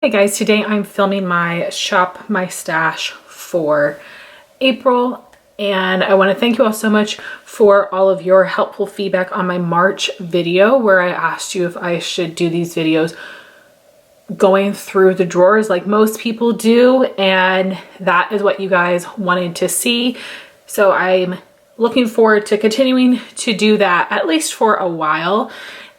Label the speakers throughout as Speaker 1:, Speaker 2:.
Speaker 1: Hey guys, today I'm filming my Shop My Stash for April, and I want to thank you all so much for all of your helpful feedback on my March video where I asked you if I should do these videos going through the drawers like most people do, and that is what you guys wanted to see. So I'm looking forward to continuing to do that at least for a while,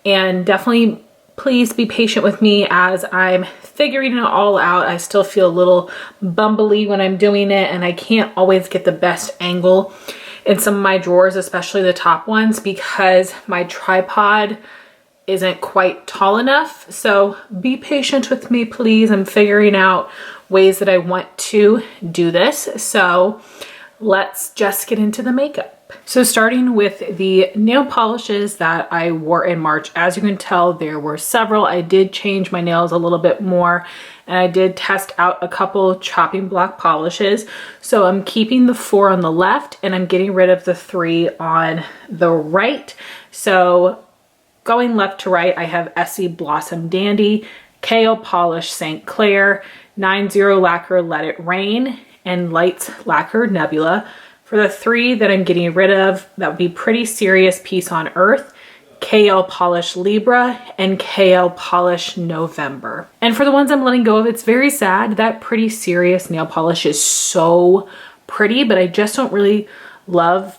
Speaker 1: and definitely please be patient with me as I'm figuring it all out. I still feel a little bumbly when I'm doing it, and I can't always get the best angle in some of my drawers, especially the top ones, because my tripod isn't quite tall enough. So be patient with me, please. I'm figuring out ways that I want to do this. So let's just get into the makeup. So starting with the nail polishes that I wore in March, as you can tell, there were several. I did change my nails a little bit more, and I did test out a couple chopping block polishes. So I'm keeping the 4 on the left, and I'm getting rid of the 3 on the right. So going left to right, I have Essie Blossom Dandy, Kale Polish St. Clair, 90 Lacquer Let It Rain, and Lights Lacquer Nebula. For the 3 that I'm getting rid of, that would be Pretty Serious Peace on Earth, KL Polish Libra, and KL Polish November. And for the ones I'm letting go of, it's very sad. That Pretty Serious nail polish is so pretty, but I just don't really love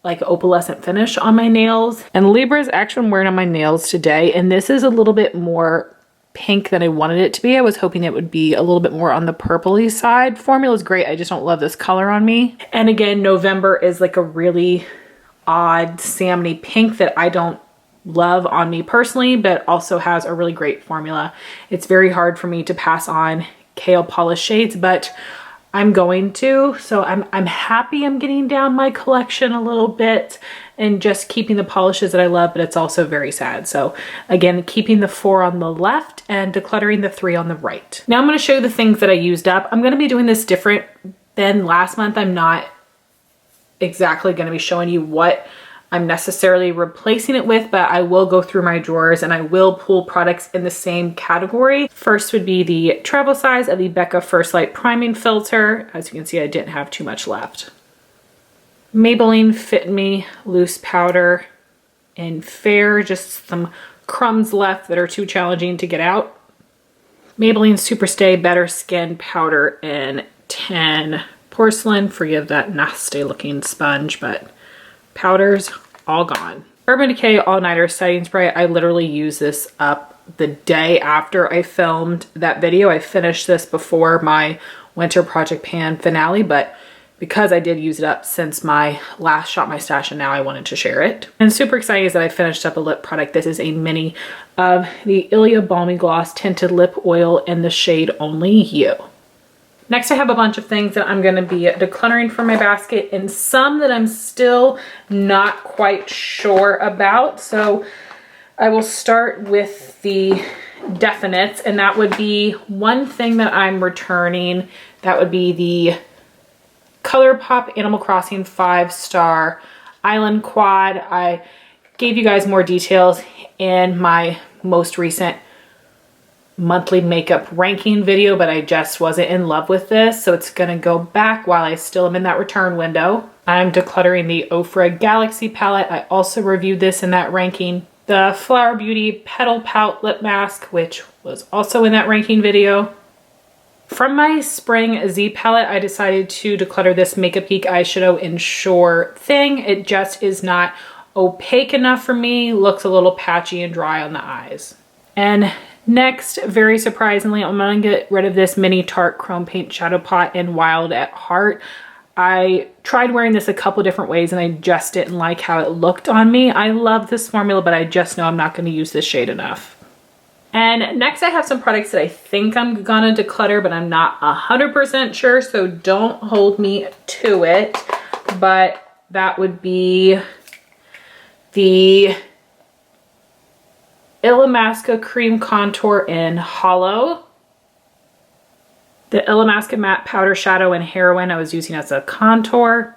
Speaker 1: like opalescent finish on my nails. And Libra is actually wearing on my nails today, and this is a little bit more pink than I wanted it to be. I was hoping it would be a little bit more on the purpley side. Formula is great, I just don't love this color on me. And again, November is like a really odd salmony pink that I don't love on me personally, but also has a really great formula. It's very hard for me to pass on Kale Polish shades, but I'm going to. So I'm happy I'm getting down my collection a little bit and just keeping the polishes that I love, but it's also very sad. So again, keeping the 4 on the left and decluttering the 3 on the right. Now I'm going to show you the things that I used up. I'm going to be doing this different than last month. I'm not exactly going to be showing you what I'm necessarily replacing it with, but I will go through my drawers and I will pull products in the same category. First would be the travel size of the Becca First Light Priming Filter. As you can see, I didn't have too much left. Maybelline Fit Me Loose Powder in Fair, just some crumbs left that are too challenging to get out. Maybelline Superstay Better Skin Powder in 10 Porcelain. Forgive that nasty looking sponge, but powders all gone. Urban Decay All Nighter Setting Spray. I literally used this up the day after I filmed that video. I finished this before my Winter Project Pan finale, but because I did use it up since my last Shop My Stash, and now I wanted to share it. And super excited is that I finished up a lip product. This is a mini of the Ilia Balmy Gloss Tinted Lip Oil in the shade Only You. Next, I have a bunch of things that I'm going to be decluttering from my basket, and some that I'm still not quite sure about. So I will start with the definites, and that would be one thing that I'm returning. That would be the ColourPop Animal Crossing 5-star Island Quad. I gave you guys more details in my most recent monthly makeup ranking video, but I just wasn't in love with this, so it's gonna go back while I still am in that return window. I'm decluttering the Ofra Galaxy palette. I also reviewed this in that ranking. The Flower Beauty Petal Pout lip mask, which was also in that ranking video. From my spring Z palette, I decided to declutter this Make a Peak eyeshadow in Shore thing. It just is not opaque enough for me. Looks a little patchy and dry on the eyes. And next, very surprisingly, I'm gonna get rid of this mini Tarte Chrome Paint Shadow Pot in Wild at Heart. I tried wearing this a couple different ways and I just didn't like how it looked on me. I love this formula, but I just know I'm not gonna use this shade enough. And next I have some products that I think I'm gonna declutter, but I'm not 100% sure, so don't hold me to it. But that would be the Illamasqua Cream Contour in Hollow, the Illamasqua Matte Powder Shadow in Heroine I was using as a contour,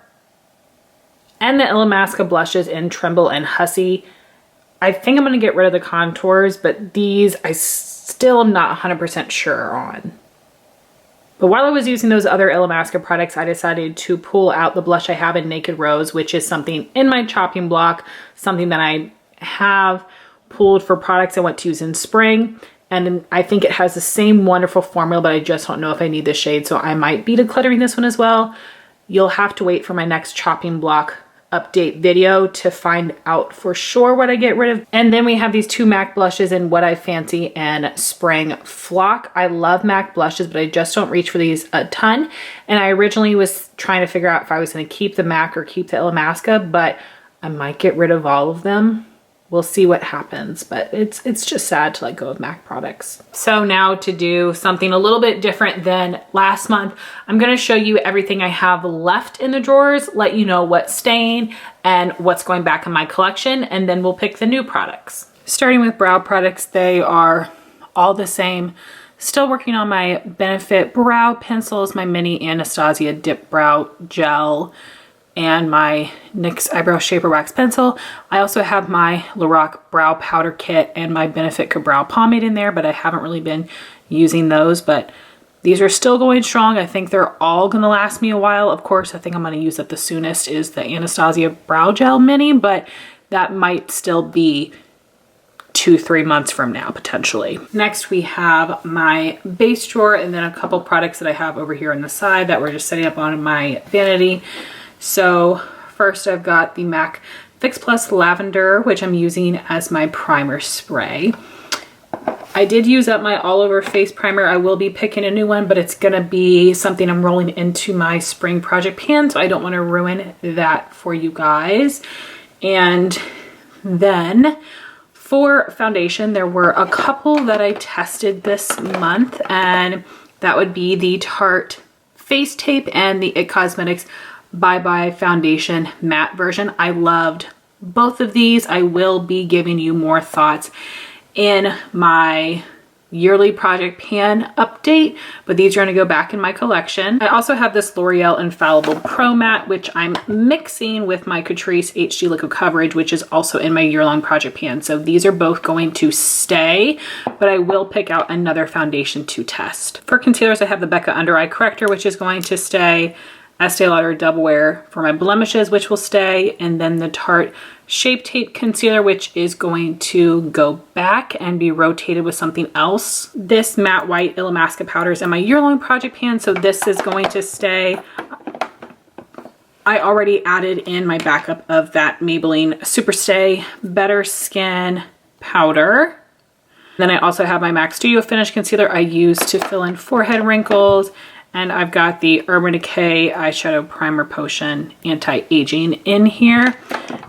Speaker 1: and the Illamasqua Blushes in Tremble and Hussy. I think I'm going to get rid of the contours, but these still am not 100% sure on. But while I was using those other Illamasqua products, I decided to pull out the blush I have in Naked Rose, which is something in my chopping block, something that I have pulled for products I want to use in spring. And I think it has the same wonderful formula, but I just don't know if I need this shade. So I might be decluttering this one as well. You'll have to wait for my next chopping block update video to find out for sure what I get rid of. And then we have these two MAC blushes in What I Fancy and Spring Flock. I love MAC blushes, but I just don't reach for these a ton. And I originally was trying to figure out if I was going to keep the MAC or keep the Illamasqua, but I might get rid of all of them. We'll see what happens, but it's just sad to let go of MAC products. So now to do something a little bit different than last month, I'm gonna show you everything I have left in the drawers, let you know what's staying and what's going back in my collection, and then we'll pick the new products. Starting with brow products, they are all the same. Still working on my Benefit brow pencils, my mini Anastasia Dip Brow Gel, and my NYX Eyebrow Shaper Wax Pencil. I also have my Lorac Brow Powder Kit and my Benefit Brow Pomade in there, but I haven't really been using those, but these are still going strong. I think they're all gonna last me a while. Of course, I think I'm gonna use it the soonest is the Anastasia Brow Gel Mini, but that might still be 2-3 months from now, potentially. Next, we have my base drawer and then a couple products that I have over here on the side that we're just setting up on my vanity. So first I've got the MAC Fix Plus Lavender, which I'm using as my primer spray. I did use up my all over face primer. I will be picking a new one, but it's gonna be something I'm rolling into my spring project pan, so I don't wanna ruin that for you guys. And then for foundation, there were a couple that I tested this month, and that would be the Tarte Face Tape and the IT Cosmetics Bye Bye Foundation Matte version. I loved both of these. I will be giving you more thoughts in my yearly project pan update, but these are going to go back in my collection. I also have this L'Oreal Infallible Pro Matte, which I'm mixing with my Catrice HD Liquid Coverage, which is also in my year-long project pan. So these are both going to stay, but I will pick out another foundation to test. For concealers, I have the Becca Under Eye Corrector, which is going to stay. Estee Lauder Double Wear for my blemishes, which will stay, and then the Tarte Shape Tape Concealer, which is going to go back and be rotated with something else. This Matte White Illamasqua powder is in my year-long project pan, so this is going to stay. I already added in my backup of that Maybelline Superstay Better Skin powder. Then I also have my MAC Studio Finish Concealer I use to fill in forehead wrinkles. And I've got the Urban Decay Eyeshadow Primer Potion Anti-Aging in here.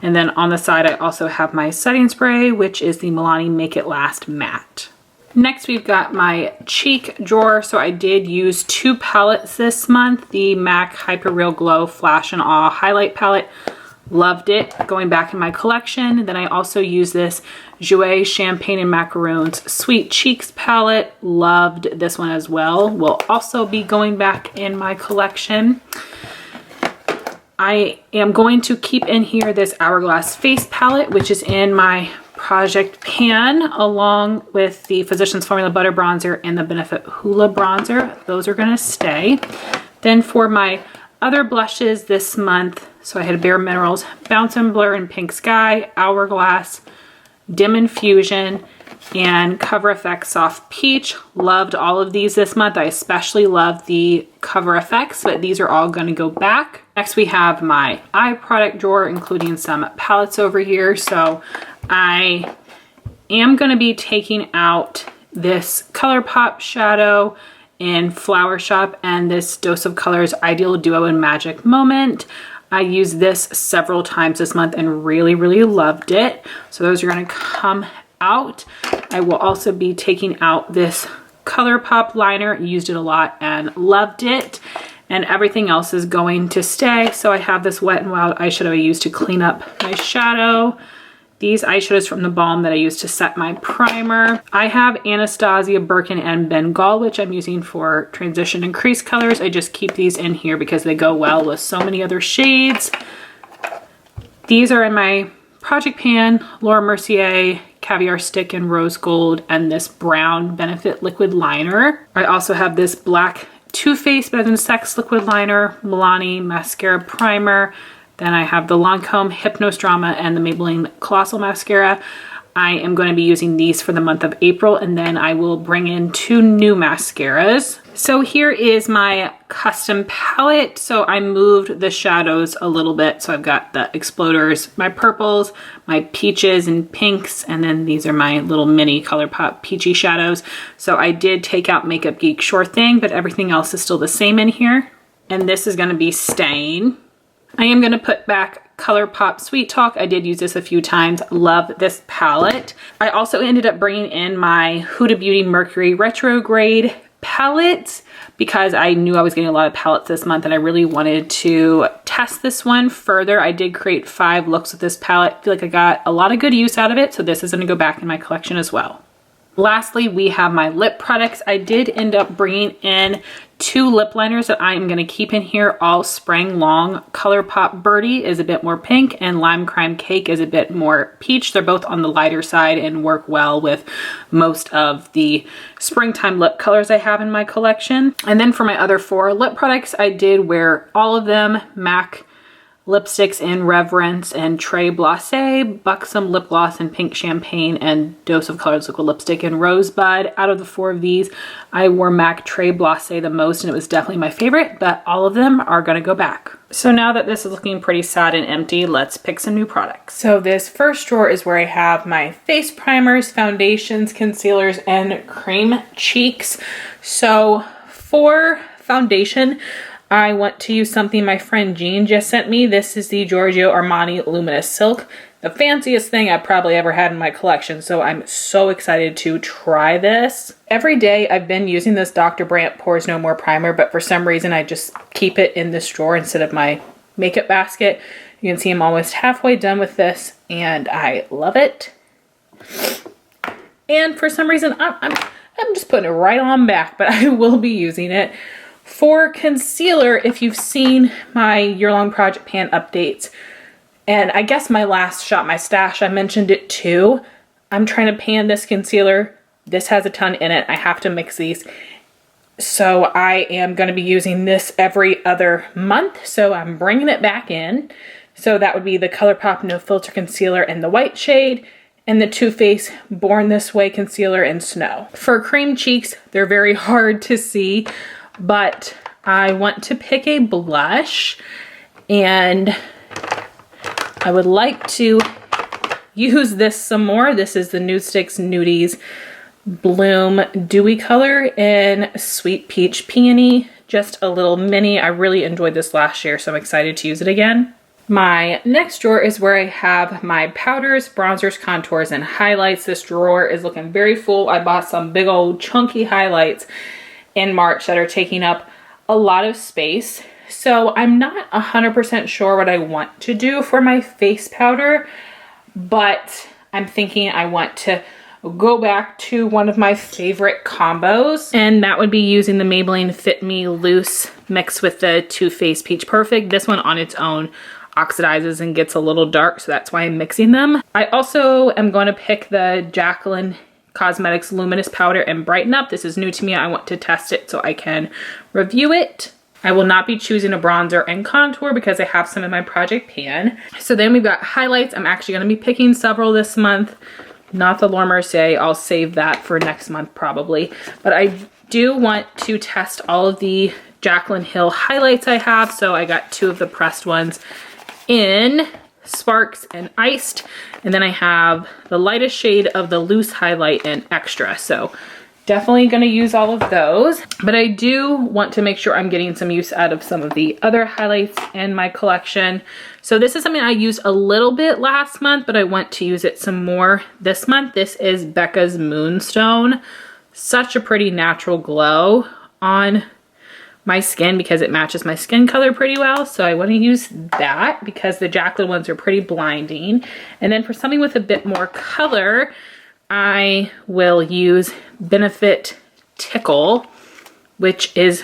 Speaker 1: And then on the side, I also have my setting spray, which is the Milani Make It Last Matte. Next, we've got my cheek drawer. So I did use 2 palettes this month. The MAC Hyper Real Glow Flash and Awe Highlight Palette. Loved it. Going back in my collection. Then I also use this Jouer Champagne and Macaroons Sweet Cheeks palette. Loved this one as well. Will also be going back in my collection. I am going to keep in here this Hourglass Face palette, which is in my project pan, along with the Physicians Formula Butter Bronzer and the Benefit Hoola Bronzer. Those are going to stay. Then for my other blushes this month, so I had Bare Minerals Bounce and Blur in Pink Sky, Hourglass, Dim Infusion, and Cover FX Soft Peach. Loved all of these this month. I especially love the Cover FX, but these are all going to go back. Next, we have my eye product drawer, including some palettes over here. So I am going to be taking out this ColourPop shadow in Flower Shop and this Dose of Colors Ideal Duo in Magic Moment. I used this several times this month and really, really loved it. So those are going to come out. I will also be taking out this ColourPop liner. Used it a lot and loved it. And everything else is going to stay. So I have this Wet n Wild eyeshadow I use to clean up my shadow. These eyeshadows from the Balm that I use to set my primer. I have Anastasia, Birkin, and Bengal, which I'm using for transition and crease colors. I just keep these in here because they go well with so many other shades. These are in my project pan, Laura Mercier Caviar Stick in Rose Gold and this brown Benefit liquid liner. I also have this black Too Faced Better Than Sex liquid liner, Milani mascara primer. Then I have the Lancome Hypnose Drama and the Maybelline Colossal Mascara. I am going to be using these for the month of April, and then I will bring in 2 new mascaras. So here is my custom palette. So I moved the shadows a little bit. So I've got the Exploders, my purples, my peaches and pinks, and then these are my little mini ColourPop peachy shadows. So I did take out Makeup Geek Sure Thing, but everything else is still the same in here. And this is going to be staying. I am going to put back ColourPop Sweet Talk. I did use this a few times. Love this palette. I also ended up bringing in my Huda Beauty Mercury Retrograde palette because I knew I was getting a lot of palettes this month and I really wanted to test this one further. I did create 5 looks with this palette. I feel like I got a lot of good use out of it, so this is going to go back in my collection as well. Lastly, we have my lip products. I did end up bringing in 2 lip liners that I am going to keep in here all spring long. ColourPop Birdie is a bit more pink and Lime Crime Cake is a bit more peach. They're both on the lighter side and work well with most of the springtime lip colors I have in my collection. And then for my other 4 lip products, I did wear all of them. MAC lipsticks in Reverence and Très Blasé, Buxom Lip Gloss in Pink Champagne, and Dose of Colors Liquid Lipstick in Rosebud. Out of the 4 of these, I wore MAC Très Blasé the most, and it was definitely my favorite, but all of them are gonna go back. So now that this is looking pretty sad and empty, let's pick some new products. So this first drawer is where I have my face primers, foundations, concealers, and cream cheeks. So for foundation, I want to use something my friend Jean just sent me. This is the Giorgio Armani Luminous Silk, the fanciest thing I've probably ever had in my collection, so I'm so excited to try this. Every day I've been using this Dr. Brandt Pores No More primer, but for some reason I just keep it in this drawer instead of my makeup basket. You can see I'm almost halfway done with this and I love it. And for some reason I'm just putting it right on back, but I will be using it. For concealer, if you've seen my year-long project pan updates, and I guess my last Shop My Stash, I mentioned it too. I'm trying to pan this concealer. This has a ton in it. I have to mix these. So I am going to be using this every other month. So I'm bringing it back in. So that would be the ColourPop No Filter Concealer in the white shade and the Too Faced Born This Way Concealer in Snow. For cream cheeks, they're very hard to see, but I want to pick a blush and I would like to use this some more. This is the Nudestix Nudies Bloom Dewy Color in Sweet Peach Peony. Just a little mini. I really enjoyed this last year, so I'm excited to use it again. My next drawer is where I have my powders, bronzers, contours, and highlights. This drawer is looking very full. I bought some big old chunky highlights in March that are taking up a lot of space. So I'm not 100% sure what I want to do for my face powder, but I'm thinking I want to go back to one of my favorite combos, and that would be using the Maybelline Fit Me Loose mixed with the Too Faced Peach Perfect. This one on its own oxidizes and gets a little dark, so that's why I'm mixing them. I also am going to pick the Jaclyn Cosmetics Luminous Powder and Brighten Up. This is new to me. I want to test it so I can review it. I will not be choosing a bronzer and contour because I have some in my project pan. So then we've got highlights. I'm actually going to be picking several this month. Not the Laura Mercier. I'll save that for next month probably. But I do want to test all of the Jaclyn Hill highlights I have. So I got 2 of the pressed ones in Sparks and Iced, and then I have the lightest shade of the loose highlight in Extra. So definitely going to use all of those, but I do want to make sure I'm getting some use out of some of the other highlights in my collection. So this is something I used a little bit last month, but I want to use it some more this month. This is Becca's Moonstone. Such a pretty natural glow on my skin because it matches my skin color pretty well. So I want to use that because the Jaclyn ones are pretty blinding. And then for something with a bit more color, I will use Benefit Tickle, which is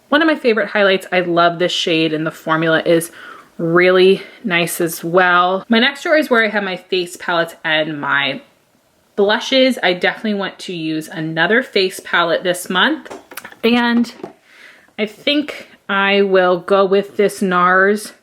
Speaker 1: one of my favorite highlights. I love this shade and the formula is really nice as well. My next drawer is where I have my face palettes and my Blushes, I definitely want to use another face palette this month. And I think I will go with this NARS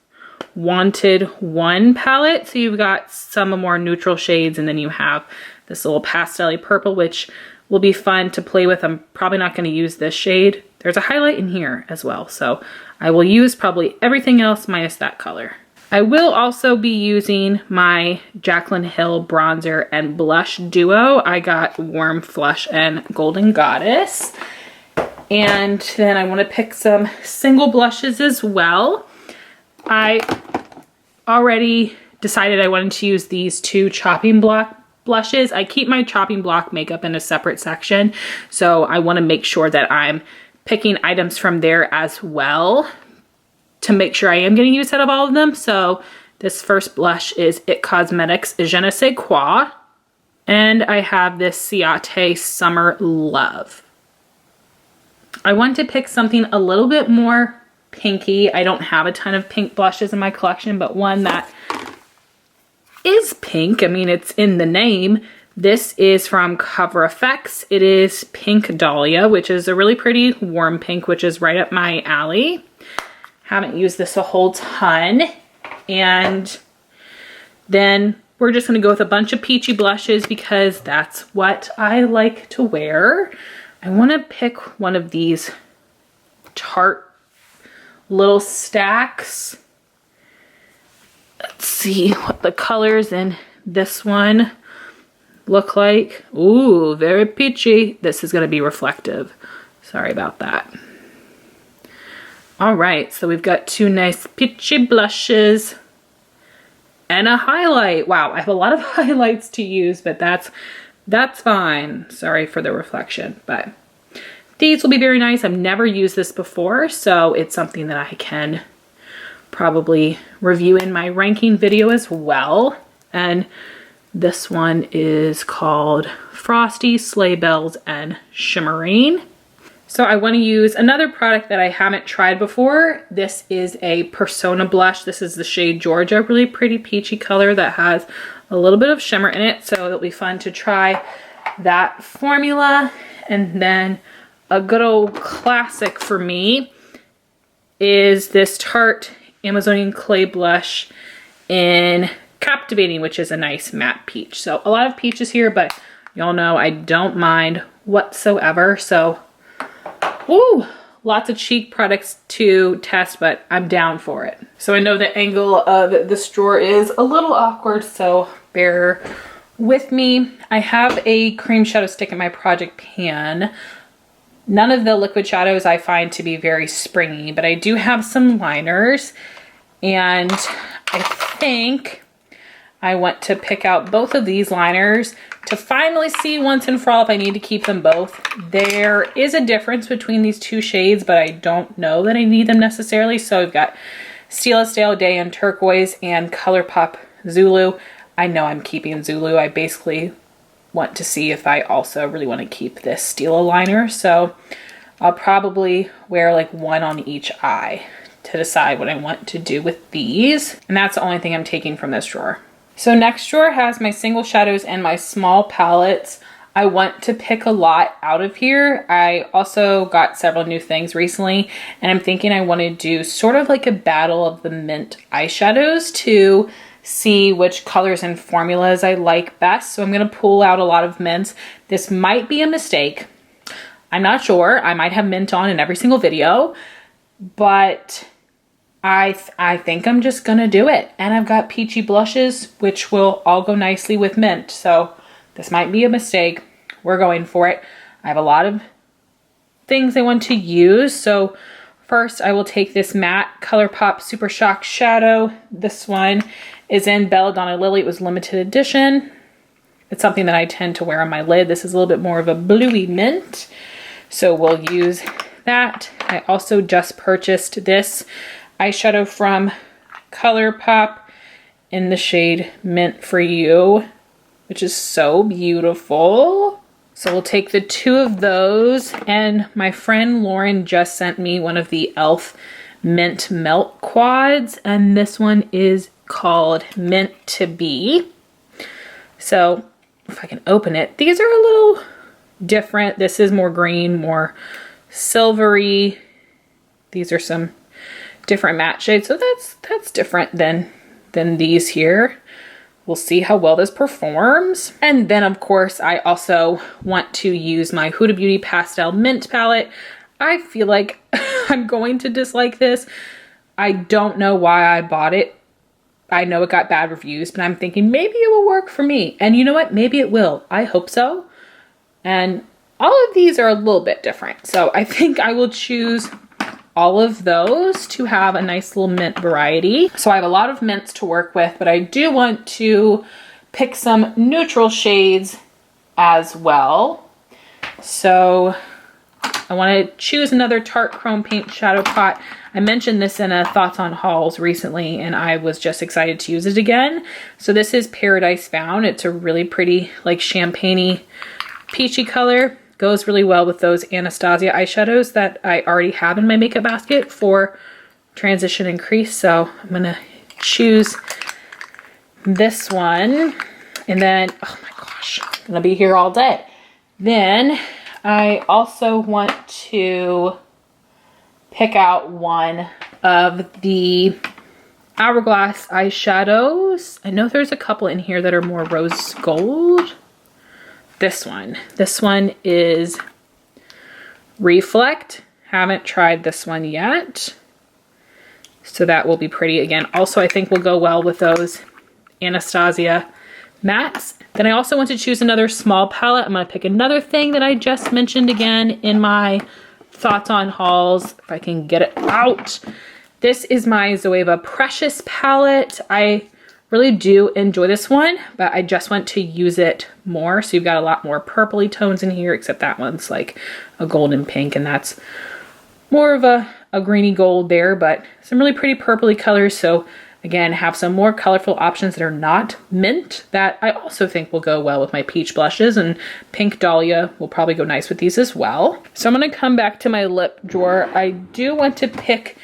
Speaker 1: Wanted 1 palette. So you've got some more neutral shades, and then you have this little pastel-y purple, which will be fun to play with. I'm probably not going to use this shade. There's a highlight in here as well, so I will use probably everything else minus that color. I will also be using my Jaclyn Hill bronzer and blush duo. I got Warm Flush and Golden Goddess. And then I want to pick some single blushes as well. I already decided I wanted to use these 2 chopping block blushes. I keep my chopping block makeup in a separate section, so I want to make sure that I'm picking items from there as well to make sure I am getting use out of all of them. So this first blush is It Cosmetics Je ne sais quoi, and I have this Ciate Summer Love. I want to pick something a little bit more pinky. I don't have a ton of pink blushes in my collection, but one that is pink. I mean, it's in the name. This is from Cover FX. It is Pink Dahlia, which is a really pretty warm pink, which is right up my alley. Haven't used this a whole ton. And then we're just gonna go with a bunch of peachy blushes because that's what I like to wear. I wanna pick one of these Tarte little stacks. Let's see what the colors in this one look like. Ooh, very peachy. This is gonna be reflective. Sorry about that. All right, so we've got 2 nice peachy blushes and a highlight. Wow, I have a lot of highlights to use, but that's fine. Sorry for the reflection, but these will be very nice. I've never used this before, so it's something that I can probably review in my ranking video as well. And this one is called Frosty, Sleigh Bells, and Shimmerine. So I want to use another product that I haven't tried before. This is a Persona blush. This is the shade Georgia, really pretty peachy color that has a little bit of shimmer in it. So it'll be fun to try that formula. And then a good old classic for me is this Tarte Amazonian Clay blush in Captivating, which is a nice matte peach. So a lot of peaches here, but y'all know I don't mind whatsoever. So, woo, lots of cheek products to test, but I'm down for it. So I know the angle of this drawer is a little awkward, so bear with me. I have a cream shadow stick in my project pan. None of the liquid shadows I find to be very springy, but I do have some liners, and I think I want to pick out both of these liners to finally see once and for all if I need to keep them both. There is a difference between these 2 shades, but I don't know that I need them necessarily. So I've got Stila Stale Day in Turquoise and ColourPop Zulu. I know I'm keeping Zulu. I basically want to see if I also really want to keep this Stila liner. So I'll probably wear like one on each eye to decide what I want to do with these. And that's the only thing I'm taking from this drawer. So next drawer has my single shadows and my small palettes. I want to pick a lot out of here. I also got several new things recently, and I'm thinking I want to do sort of like a battle of the mint eyeshadows to see which colors and formulas I like best. So I'm going to pull out a lot of mints. This might be a mistake. I'm not sure. I might have mint on in every single video, but I think I'm just gonna do it. And I've got peachy blushes, which will all go nicely with mint. So this might be a mistake. We're going for it. I have a lot of things I want to use. So first I will take this matte ColourPop Super Shock Shadow. This one is in Belladonna Lily. It was limited edition. It's something that I tend to wear on my lid. This is a little bit more of a bluey mint. So we'll use that. I also just purchased this eyeshadow from ColourPop in the shade Mint For You, which is so beautiful. So we'll take the 2 of those, and my friend Lauren just sent me one of the e.l.f. Mint Melt Quads, and this one is called Mint To Be. So if I can open it, these are a little different. This is more green, more silvery. These are some different matte shades, so that's different than these here. We'll see how well this performs. And then of course, I also want to use my Huda Beauty Pastel Mint palette. I feel like I'm going to dislike this. I don't know why I bought it. I know it got bad reviews, but I'm thinking maybe it will work for me. And you know what? Maybe it will. I hope so. And all of these are a little bit different. So I think I will choose all of those to have a nice little mint variety. So I have a lot of mints to work with, but I do want to pick some neutral shades as well. So I want to choose another Tarte Chrome Paint Shadow Pot. I mentioned this in a Thoughts on Hauls recently, and I was just excited to use it again. So this is Paradise Found. It's a really pretty, like, champagne-y, peachy color. Goes really well with those Anastasia eyeshadows that I already have in my makeup basket for transition and crease. So I'm gonna choose this one. And then, oh my gosh, I'm gonna be here all day. Then I also want to pick out one of the Hourglass eyeshadows. I know there's a couple in here that are more rose gold. This one is Reflect. Haven't tried this one yet. So that will be pretty again. Also, I think will go well with those Anastasia mattes. Then I also want to choose another small palette. I'm gonna pick another thing that I just mentioned again in my Thoughts on Hauls, if I can get it out. This is my Zoeva Precious palette. I really do enjoy this one, but I just want to use it more. So you've got a lot more purpley tones in here, except that one's like a golden pink, and that's more of a greeny gold there, but some really pretty purpley colors. So again, have some more colorful options that are not mint that I also think will go well with my peach blushes, and Pink Dahlia will probably go nice with these as well. So I'm gonna come back to my lip drawer. I do want to pick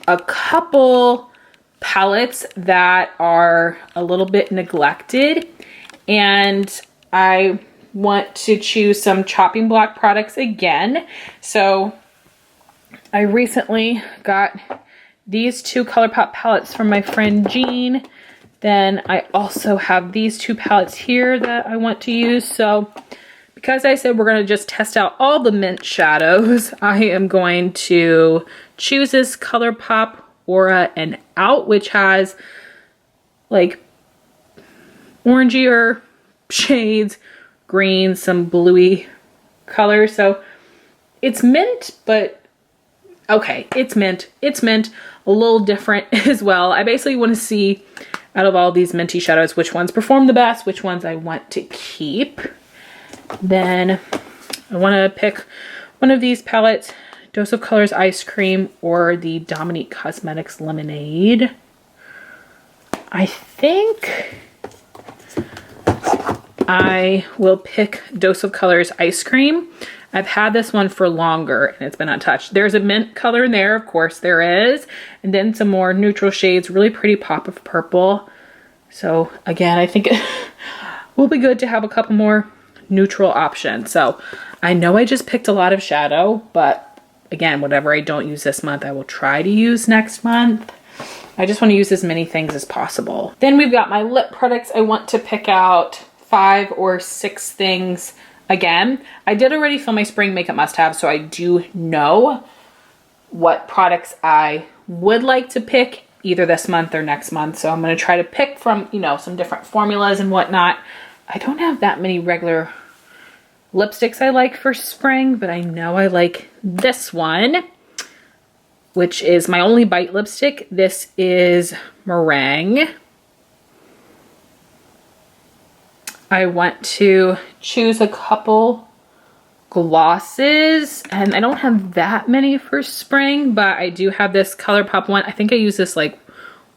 Speaker 1: a couple palettes that are a little bit neglected, and I want to choose some chopping block products again. So I recently got these two ColourPop palettes from my friend Jean. Then I also have these two palettes here that I want to use. So because I said we're going to just test out all the mint shadows, I am going to choose this ColourPop Aura and Out, which has like orangier shades, green, some bluey colors. So it's mint, but okay, it's mint. It's mint, a little different as well. I basically want to see out of all these minty shadows, which ones perform the best, which ones I want to keep. Then I want to pick one of these palettes, Dose of Colors Ice Cream or the Dominique Cosmetics Lemonade. I think I will pick Dose of Colors Ice Cream. I've had this one for longer and it's been untouched. There's a mint color in there, of course there is, and then some more neutral shades, really pretty pop of purple. So again, I think it will be good to have a couple more neutral options. So I know I just picked a lot of shadow, but again, whatever I don't use this month, I will try to use next month. I just want to use as many things as possible. Then we've got my lip products. I want to pick out 5 or 6 things. Again, I did already film my spring makeup must-have, so I do know what products I would like to pick either this month or next month. So I'm going to try to pick from, you know, some different formulas and whatnot. I don't have that many regular lipsticks I like for spring, but I know I like this one, which is my only bite lipstick. This is Meringue. I want to choose a couple glosses, and I don't have that many for spring, but I do have this ColourPop one. I think I used this like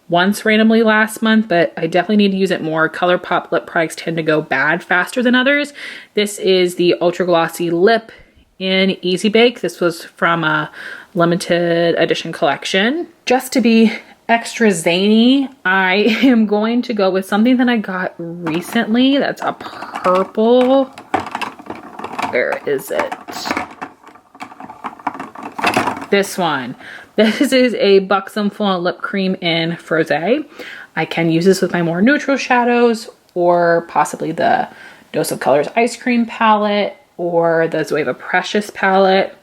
Speaker 1: once randomly last month, but I definitely need to use it more. ColourPop lip products tend to go bad faster than others. This is the Ultra Glossy Lip in Easy Bake. This was from a limited edition collection. Just to be extra zany, I am going to go with something that I got recently. That's a purple. Where is it? This one. This is a Buxom Full Lip Cream in Froze. I can use this with my more neutral shadows, or possibly the Dose of Colors Ice Cream palette, or the Zoeva Precious palette.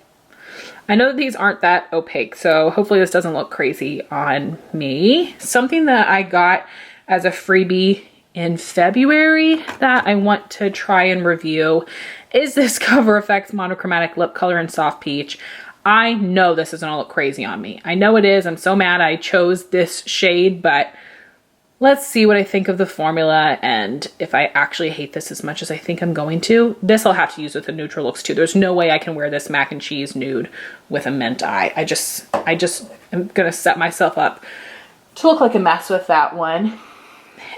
Speaker 1: I know that these aren't that opaque, so hopefully this doesn't look crazy on me. Something that I got as a freebie in February that I want to try and review is this Cover Effects Monochromatic Lip Color in Soft Peach. I know this isn't gonna look crazy on me. I know it is. I'm so mad I chose this shade, but let's see what I think of the formula and if I actually hate this as much as I think I'm going to. This I'll have to use with the neutral looks too. There's no way I can wear this mac and cheese nude with a mint eye. I just am gonna set myself up to look like a mess with that one.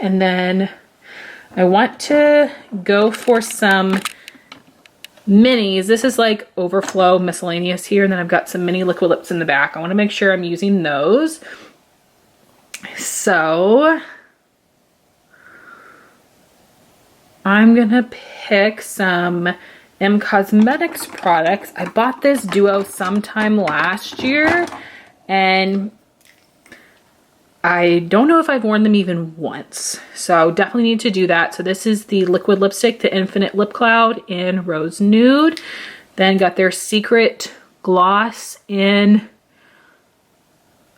Speaker 1: And then I want to go for some minis. This is like Overflow Miscellaneous here, and then I've got some mini liquid lips in the back. I want to make sure I'm using those. So I'm gonna pick some M Cosmetics products. I bought this duo sometime last year, and I don't know if I've worn them even once, so definitely need to do that. So this is the liquid lipstick, the Infinite Lip Cloud in Rose Nude. Then got their Secret Gloss in,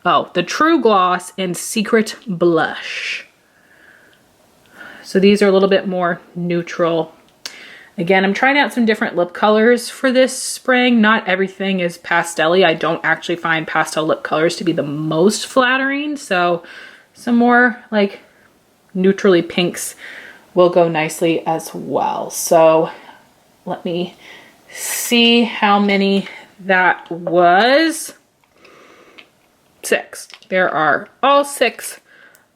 Speaker 1: the True Gloss in Secret Blush. So these are a little bit more neutral. Again, I'm trying out some different lip colors for this spring. Not everything is pastel-y. I don't actually find pastel lip colors to be the most flattering. So some more like neutrally pinks will go nicely as well. So let me see how many that was. 6. There are all 6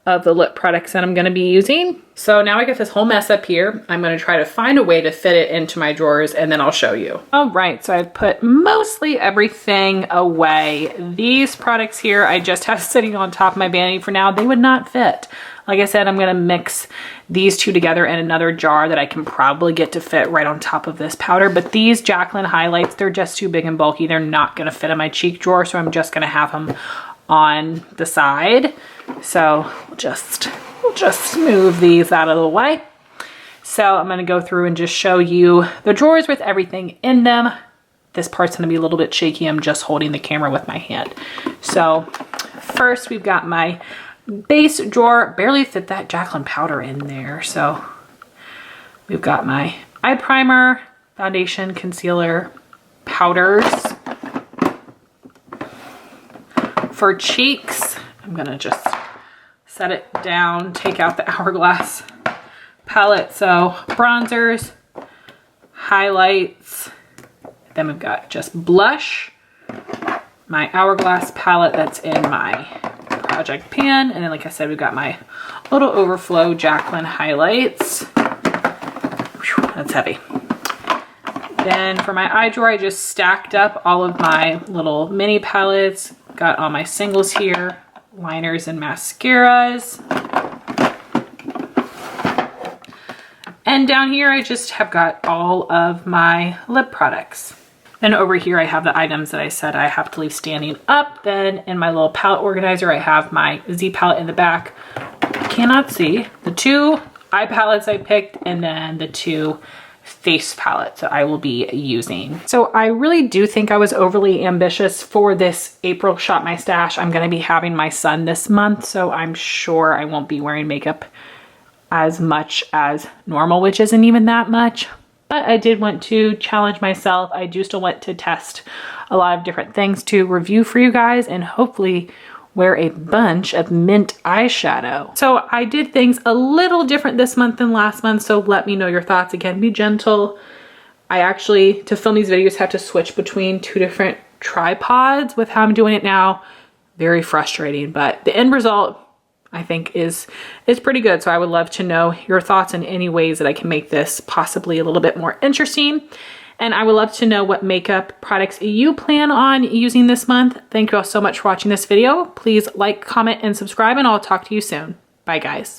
Speaker 1: of the lip products that I'm going to be using. So now I got this whole mess up here. I'm going to try to find a way to fit it into my drawers, and then I'll show you. All right, so I've put mostly everything away. These products here I just have sitting on top of my vanity for now. They would not fit. Like I said, I'm going to mix these two together in another jar that I can probably get to fit right on top of this powder. But these Jaclyn highlights, they're just too big and bulky. They're not going to fit in my cheek drawer, so I'm just going to have them on the side. So we'll just move these out of the way. So I'm going to go through and just show you the drawers with everything in them. This part's going to be a little bit shaky. I'm just holding the camera with my hand. So first we've got my base drawer. Barely fit that Jaclyn powder in there. So we've got my eye primer, foundation, concealer, powders. For cheeks, I'm gonna just set it down, take out the Hourglass palette. So bronzers, highlights, then we've got just blush, my Hourglass palette that's in my project pan, and then like I said, we've got my little Overflow Jaclyn highlights. Whew, that's heavy. Then for my eye drawer, I just stacked up all of my little mini palettes. Got all my singles here, liners and mascaras. And down here, I just have got all of my lip products. Then over here, I have the items that I said I have to leave standing up. Then in my little palette organizer, I have my Z palette in the back. I cannot see the 2 eye palettes I picked, and then the 2 face palette that I will be using. So I really do think I was overly ambitious for this April Shop My Stash. I'm going to be having my son this month, so I'm sure I won't be wearing makeup as much as normal, which isn't even that much. But I did want to challenge myself. I do still want to test a lot of different things to review for you guys, and hopefully wear a bunch of mint eyeshadow. So I did things a little different this month than last month, so let me know your thoughts. Again, be gentle. I actually, to film these videos, have to switch between 2 different tripods with how I'm doing it now. Very frustrating, but the end result I think is pretty good. So I would love to know your thoughts in any ways that I can make this possibly a little bit more interesting. And I would love to know what makeup products you plan on using this month. Thank you all so much for watching this video. Please like, comment, and subscribe, and I'll talk to you soon. Bye, guys.